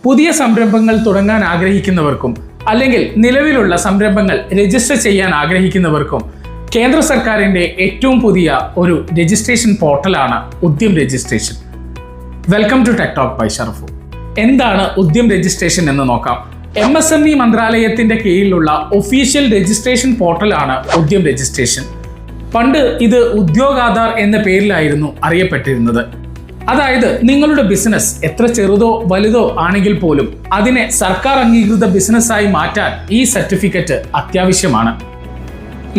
പുതിയ സംരംഭങ്ങൾ തുടങ്ങാൻ ആഗ്രഹിക്കുന്നവർക്കും അല്ലെങ്കിൽ നിലവിലുള്ള സംരംഭങ്ങൾ രജിസ്റ്റർ ചെയ്യാൻ ആഗ്രഹിക്കുന്നവർക്കും കേന്ദ്ര സർക്കാരിന്റെ ഏറ്റവും പുതിയ ഒരു രജിസ്ട്രേഷൻ പോർട്ടലാണ് Udyam registration. Welcome to tech talk by Sharafu. എന്താണ് ഉദ്യം രജിസ്ട്രേഷൻ എന്ന് നോക്കാം. MSME മന്ത്രാലയത്തിന്റെ കീഴിലുള്ള ഒഫീഷ്യൽ രജിസ്ട്രേഷൻ പോർട്ടലാണ് ഉദ്യം രജിസ്ട്രേഷൻ. പണ്ട് ഇത് ഉദ്യോഗാധാർ എന്ന പേരിലായിരുന്നു അറിയപ്പെട്ടിരുന്നത്. അതായത് നിങ്ങളുടെ ബിസിനസ് എത്ര ചെറുതോ വലുതോ ആണെങ്കിൽ പോലും അതിനെ സർക്കാർ അംഗീകൃത ബിസിനസ്സായി മാറ്റാൻ ഈ സർട്ടിഫിക്കറ്റ് അത്യാവശ്യമാണ്.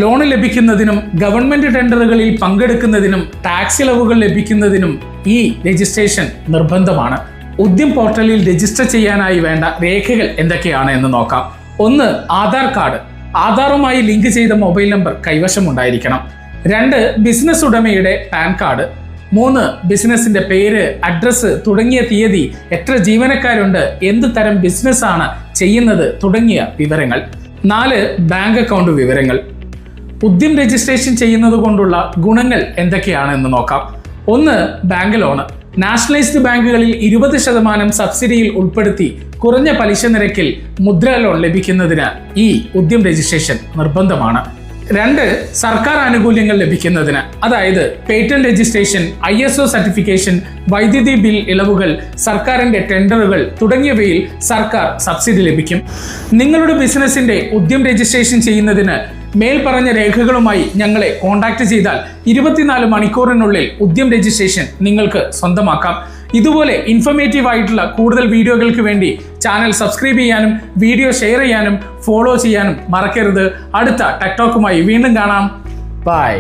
ലോൺ ലഭിക്കുന്നതിനും ഗവൺമെന്റ് ടെൻഡറുകളിൽ പങ്കെടുക്കുന്നതിനും ടാക്സ് ഇളവുകൾ ലഭിക്കുന്നതിനും ഈ രജിസ്ട്രേഷൻ നിർബന്ധമാണ്. ഉദ്യം പോർട്ടലിൽ രജിസ്റ്റർ ചെയ്യാനായി വേണ്ട രേഖകൾ എന്തൊക്കെയാണ് എന്ന് നോക്കാം. 1. ആധാർ കാർഡ്. ആധാറുമായി ലിങ്ക് ചെയ്ത മൊബൈൽ നമ്പർ കൈവശമുണ്ടായിരിക്കണം. 2. ബിസിനസ് ഉടമയുടെ പാൻ കാർഡ്. 3. ബിസിനസിന്റെ പേര്, അഡ്രസ്സ്, തുടങ്ങിയ തീയതി, എത്ര ജീവനക്കാരുണ്ട്, എന്ത് തരം ബിസിനസ് ആണ് ചെയ്യുന്നത് തുടങ്ങിയ വിവരങ്ങൾ. 4. ബാങ്ക് അക്കൗണ്ട് വിവരങ്ങൾ. ഉദ്യം രജിസ്ട്രേഷൻ ചെയ്യുന്നത് കൊണ്ടുള്ള ഗുണങ്ങൾ എന്തൊക്കെയാണ് എന്ന് നോക്കാം. 1. Bank loan. നാഷണലൈസ്ഡ് ബാങ്കുകളിൽ 20% സബ്സിഡിയിൽ ഉൾപ്പെടുത്തി കുറഞ്ഞ പലിശ നിരക്കിൽ മുദ്രാ ലോൺ ലഭിക്കുന്നതിന് ഈ ഉദ്യം രജിസ്ട്രേഷൻ നിർബന്ധമാണ്. 2. സർക്കാർ ആനുകൂല്യങ്ങൾ ലഭിക്കുന്നതിന്, അതായത് പേറ്റന്റ് രജിസ്ട്രേഷൻ, ISO സർട്ടിഫിക്കേഷൻ, വൈദ്യുതി ബിൽ ഇളവുകൾ, സർക്കാരിന്റെ ടെൻഡറുകൾ തുടങ്ങിയവയിൽ സർക്കാർ സബ്സിഡി ലഭിക്കും. നിങ്ങളുടെ ബിസിനസിന്റെ ഉദ്യം രജിസ്ട്രേഷൻ ചെയ്യുന്നതിന് മേൽപ്പറഞ്ഞ രേഖകളുമായി ഞങ്ങളെ കോൺടാക്ട് ചെയ്താൽ 24 മണിക്കൂറിനുള്ളിൽ ഉദ്യം രജിസ്ട്രേഷൻ നിങ്ങൾക്ക് സ്വന്തമാക്കാം. ഇതുപോലെ ഇൻഫർമേറ്റീവ് ആയിട്ടുള്ള കൂടുതൽ വീഡിയോകൾക്ക് വേണ്ടി ചാനൽ സബ്സ്ക്രൈബ് ചെയ്യാനും വീഡിയോ ഷെയർ ചെയ്യാനും ഫോളോ ചെയ്യാനും മറക്കരുത്. അടുത്ത ടെക് ടോക്കുമായി വീണ്ടും കാണാം. ബൈ.